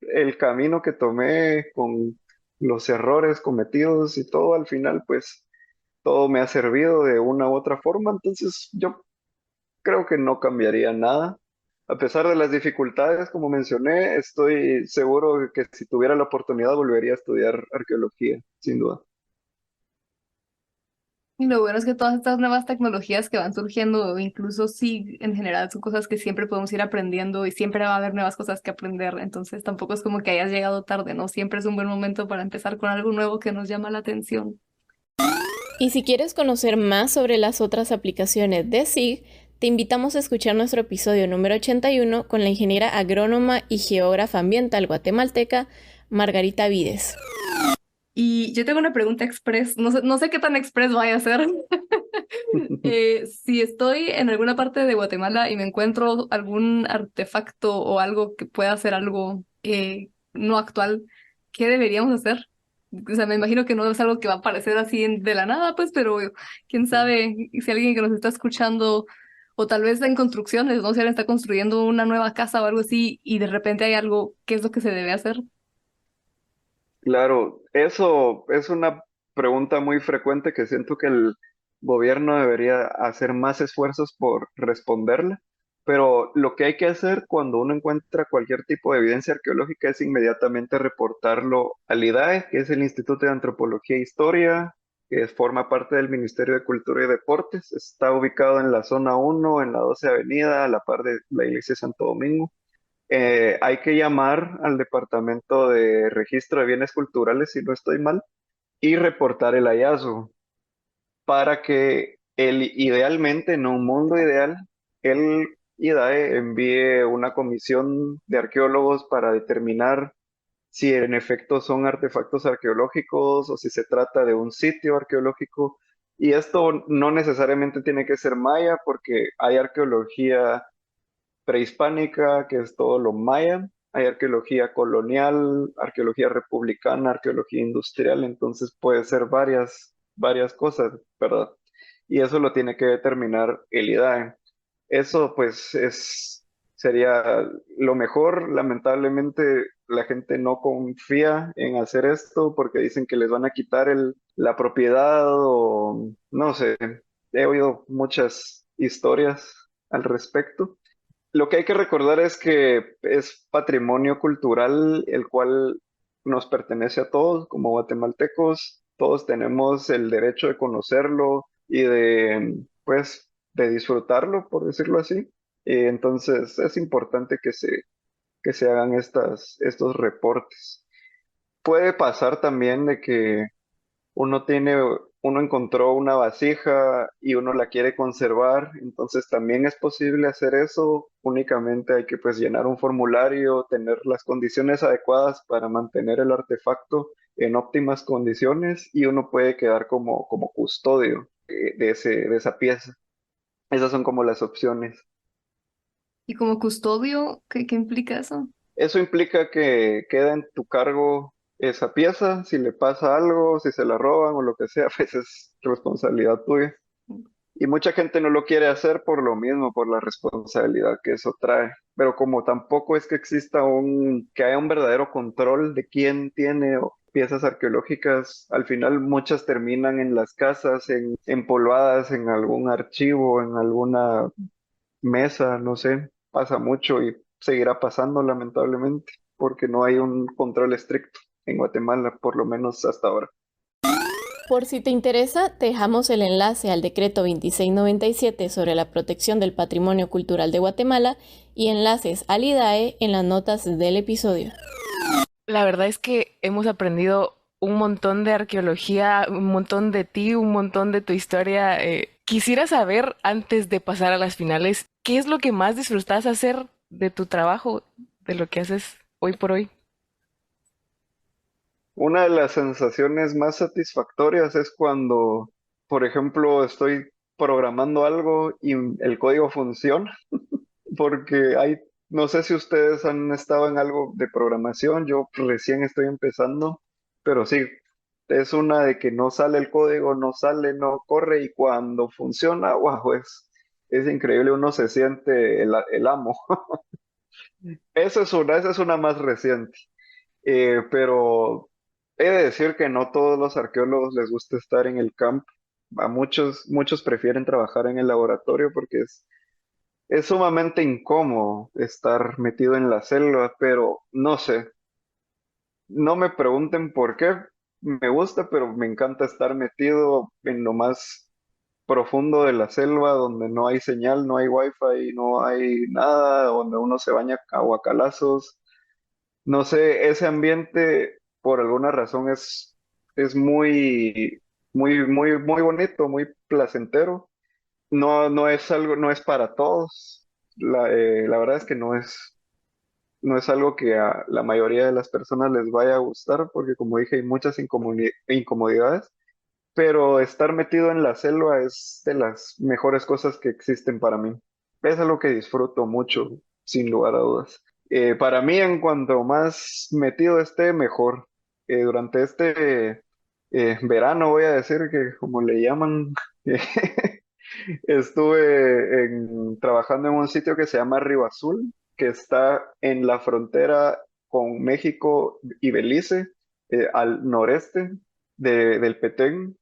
el camino que tomé con los errores cometidos y todo al final, pues todo me ha servido de una u otra forma, entonces yo creo que no cambiaría nada. A pesar de las dificultades, como mencioné, estoy seguro de que si tuviera la oportunidad volvería a estudiar arqueología, sin duda. Y lo bueno es que todas estas nuevas tecnologías que van surgiendo, incluso sí, en general son cosas que siempre podemos ir aprendiendo y siempre va a haber nuevas cosas que aprender. Entonces tampoco es como que hayas llegado tarde, ¿no? Siempre es un buen momento para empezar con algo nuevo que nos llama la atención. Y si quieres conocer más sobre las otras aplicaciones de SIG, te invitamos a escuchar nuestro episodio número 81 con la ingeniera agrónoma y geógrafa ambiental guatemalteca Margarita Vides. Y yo tengo una pregunta express, no sé qué tan express vaya a ser. Si estoy en alguna parte de Guatemala y me encuentro algún artefacto o algo que pueda ser algo no actual, ¿qué deberíamos hacer? O sea, me imagino que no es algo que va a aparecer así de la nada, pues, pero quién sabe si alguien que nos está escuchando, o tal vez en construcciones, ¿no? Si alguien está construyendo una nueva casa o algo así y de repente hay algo, ¿qué es lo que se debe hacer? Claro, eso es una pregunta muy frecuente que siento que el gobierno debería hacer más esfuerzos por responderla, pero lo que hay que hacer cuando uno encuentra cualquier tipo de evidencia arqueológica es inmediatamente reportarlo al IDAE, que es el Instituto de Antropología e Historia, que forma parte del Ministerio de Cultura y Deportes. Está ubicado en la zona 1, en la 12 Avenida, a la par de la Iglesia de Santo Domingo. Hay que llamar al Departamento de Registro de Bienes Culturales, si no estoy mal, y reportar el hallazgo para que idealmente, en un mundo ideal, el IDAE envíe una comisión de arqueólogos para determinar si en efecto son artefactos arqueológicos o si se trata de un sitio arqueológico. Y esto no necesariamente tiene que ser maya, porque hay arqueología prehispánica, que es todo lo maya. Hay arqueología colonial, arqueología republicana, arqueología industrial, entonces puede ser varias cosas, ¿verdad? Y eso lo tiene que determinar el IDAE. Eso pues sería lo mejor. Lamentablemente la gente no confía en hacer esto porque dicen que les van a quitar la propiedad o no sé. He oído muchas historias al respecto. Lo que hay que recordar es que es patrimonio cultural, el cual nos pertenece a todos como guatemaltecos, todos tenemos el derecho de conocerlo y pues, de disfrutarlo, por decirlo así. Entonces es importante que se hagan estos reportes. Puede pasar también de que uno tiene, uno encontró una vasija y uno la quiere conservar, entonces también es posible hacer eso. Únicamente hay que pues llenar un formulario, tener las condiciones adecuadas para mantener el artefacto en óptimas condiciones y uno puede quedar como custodio de esa pieza. Esas son como las opciones. Y como custodio, ¿qué implica eso? Eso implica que queda en tu cargo esa pieza, si le pasa algo, si se la roban o lo que sea, pues es responsabilidad tuya. Y mucha gente no lo quiere hacer por lo mismo, por la responsabilidad que eso trae. Pero como tampoco es que exista que haya un verdadero control de quién tiene piezas arqueológicas, al final muchas terminan en las casas, empolvadas en algún archivo, en alguna mesa, no sé, pasa mucho y seguirá pasando lamentablemente, porque no hay un control estricto en Guatemala, por lo menos hasta ahora. Por si te interesa, te dejamos el enlace al decreto 2697 sobre la protección del patrimonio cultural de Guatemala y enlaces al IDAE en las notas del episodio. La verdad es que hemos aprendido un montón de arqueología, un montón de ti, un montón de tu historia. Quisiera saber, antes de pasar a las finales, ¿qué es lo que más disfrutas hacer de tu trabajo, de lo que haces hoy por hoy? Una de las sensaciones más satisfactorias es cuando, por ejemplo, estoy programando algo y el código funciona, porque no sé si ustedes han estado en algo de programación, yo recién estoy empezando, pero sí, es una de que no sale el código, no sale, no corre y cuando funciona, wow, es increíble, uno se siente el amo. Esa es una más reciente. Pero he de decir que no todos los arqueólogos les gusta estar en el campo. A muchos prefieren trabajar en el laboratorio porque es sumamente incómodo estar metido en la selva, pero no sé, no me pregunten por qué. Me gusta, pero me encanta estar metido en lo más profundo de la selva, donde no hay señal, no hay wifi, no hay nada, donde uno se baña a guacalazos. No sé, ese ambiente por alguna razón es muy, muy, muy, muy bonito, muy placentero. No es algo, no es para todos. La verdad es que no es algo que a la mayoría de las personas les vaya a gustar, porque como dije, hay muchas incomodidades, pero estar metido en la selva es de las mejores cosas que existen para mí. Es algo que disfruto mucho, sin lugar a dudas. Para mí, en cuanto más metido esté, mejor. Durante este verano, voy a decir que como le llaman, estuve trabajando en un sitio que se llama Río Azul, que está en la frontera con México y Belice, al noreste del Petén.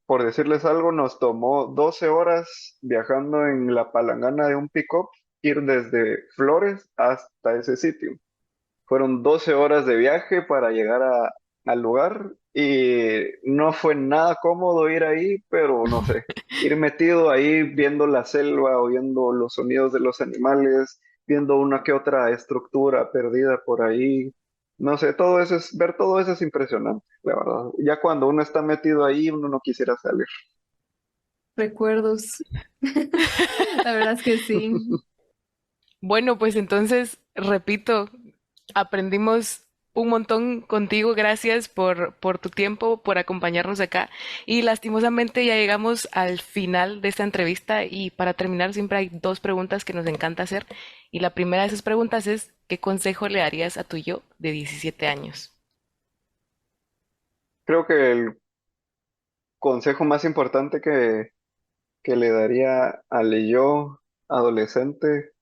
Por decirles algo, nos tomó 12 horas viajando en la palangana de un pick-up, ir desde Flores hasta ese sitio. Fueron 12 horas de viaje para llegar al lugar y no fue nada cómodo ir ahí, pero no sé, ir metido ahí viendo la selva, oyendo los sonidos de los animales, viendo una que otra estructura perdida por ahí. No sé, ver todo eso es impresionante, la verdad. Ya cuando uno está metido ahí, uno no quisiera salir. Recuerdos. La verdad es que sí. Bueno, pues entonces, repito, aprendimos un montón contigo. Gracias por tu tiempo, por acompañarnos acá. Y lastimosamente ya llegamos al final de esta entrevista y para terminar siempre hay dos preguntas que nos encanta hacer. Y la primera de esas preguntas es, ¿qué consejo le darías a tu yo de 17 años? Creo que el consejo más importante que le daría al yo adolescente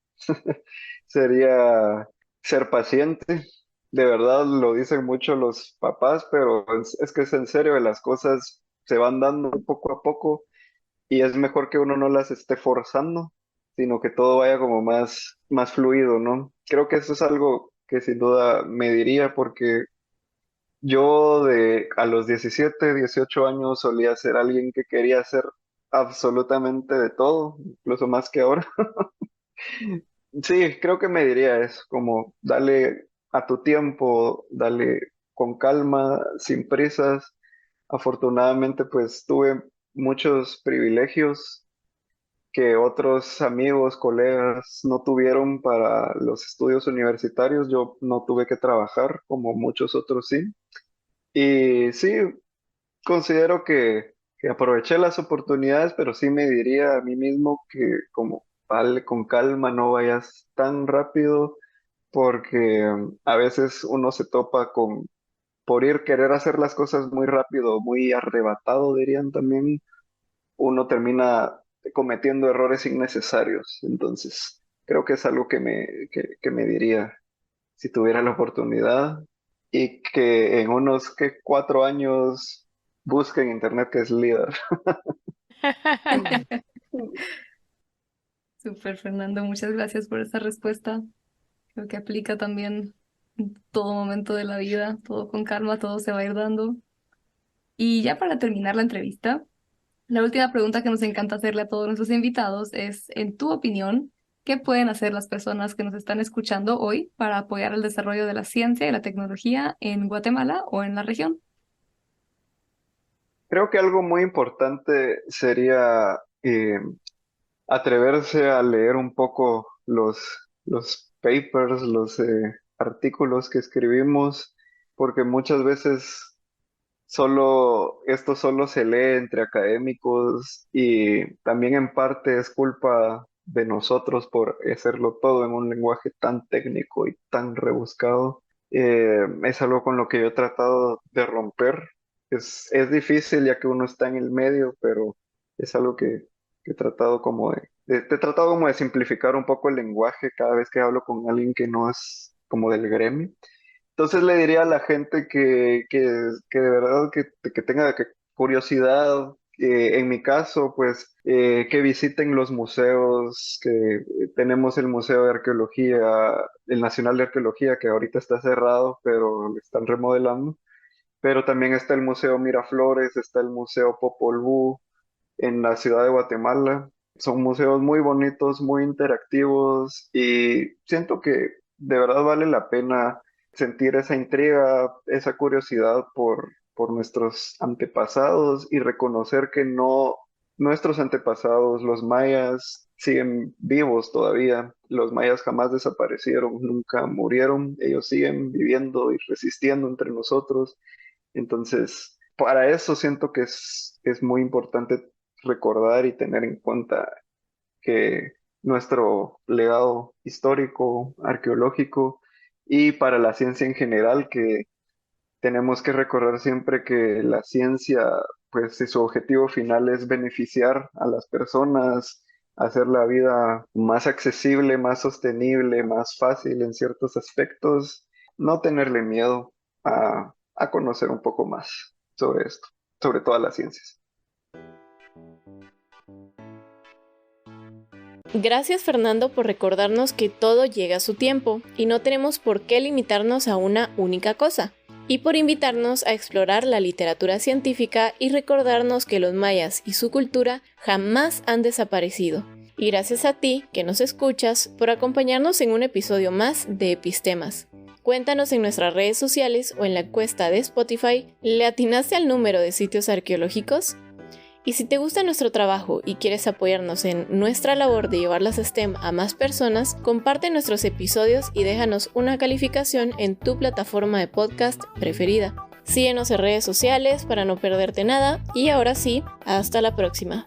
sería ser paciente. De verdad lo dicen mucho los papás, pero es que es en serio, las cosas se van dando poco a poco y es mejor que uno no las esté forzando, sino que todo vaya como más fluido, ¿no? Creo que eso es algo que sin duda me diría porque Yo a los 17, 18 años solía ser alguien que quería hacer absolutamente de todo, incluso más que ahora. Sí, creo que me diría eso, como dale a tu tiempo, dale con calma, sin prisas. Afortunadamente, pues tuve muchos privilegios que otros amigos, colegas no tuvieron para los estudios universitarios. Yo no tuve que trabajar como muchos otros sí. Y sí, considero que aproveché las oportunidades, pero sí me diría a mí mismo que como vale con calma, no vayas tan rápido, porque a veces uno se topa con, por ir querer hacer las cosas muy rápido, muy arrebatado, dirían también, uno termina cometiendo errores innecesarios. Entonces, creo que es algo que me diría si tuviera la oportunidad y que en unos 4 años busque en internet que es líder. Súper, Fernando, muchas gracias por esa respuesta. Creo que aplica también en todo momento de la vida, todo con calma, todo se va a ir dando. Y ya para terminar la entrevista, la última pregunta que nos encanta hacerle a todos nuestros invitados es, en tu opinión, ¿qué pueden hacer las personas que nos están escuchando hoy para apoyar el desarrollo de la ciencia y la tecnología en Guatemala o en la región? Creo que algo muy importante sería atreverse a leer un poco los papers, los artículos que escribimos, porque muchas veces esto solo se lee entre académicos y también en parte es culpa de nosotros por hacerlo todo en un lenguaje tan técnico y tan rebuscado. Es algo con lo que yo he tratado de romper. Es difícil ya que uno está en el medio, pero es algo que he tratado como he tratado como de simplificar un poco el lenguaje cada vez que hablo con alguien que no es como del gremio. Entonces le diría a la gente que de verdad que tenga curiosidad, en mi caso, pues que visiten los museos, que tenemos el Museo de Arqueología, el Nacional de Arqueología, que ahorita está cerrado, pero lo están remodelando. Pero también está el Museo Miraflores, está el Museo Popol Vuh en la ciudad de Guatemala. Son museos muy bonitos, muy interactivos y siento que de verdad vale la pena sentir esa intriga, esa curiosidad por nuestros antepasados y reconocer que no, nuestros antepasados, los mayas, siguen vivos todavía. Los mayas jamás desaparecieron, nunca murieron, ellos siguen viviendo y resistiendo entre nosotros. Entonces, para eso siento que es muy importante recordar y tener en cuenta que nuestro legado histórico, arqueológico y para la ciencia en general, que tenemos que recordar siempre que la ciencia, pues si su objetivo final es beneficiar a las personas, hacer la vida más accesible, más sostenible, más fácil en ciertos aspectos, no tenerle miedo a conocer un poco más sobre esto, sobre todas las ciencias. Gracias Fernando por recordarnos que todo llega a su tiempo y no tenemos por qué limitarnos a una única cosa, y por invitarnos a explorar la literatura científica y recordarnos que los mayas y su cultura jamás han desaparecido. Y gracias a ti, que nos escuchas, por acompañarnos en un episodio más de Epistemas. Cuéntanos en nuestras redes sociales o en la encuesta de Spotify, ¿le atinaste al número de sitios arqueológicos? Y si te gusta nuestro trabajo y quieres apoyarnos en nuestra labor de llevar las STEM a más personas, comparte nuestros episodios y déjanos una calificación en tu plataforma de podcast preferida. Síguenos en redes sociales para no perderte nada y ahora sí, hasta la próxima.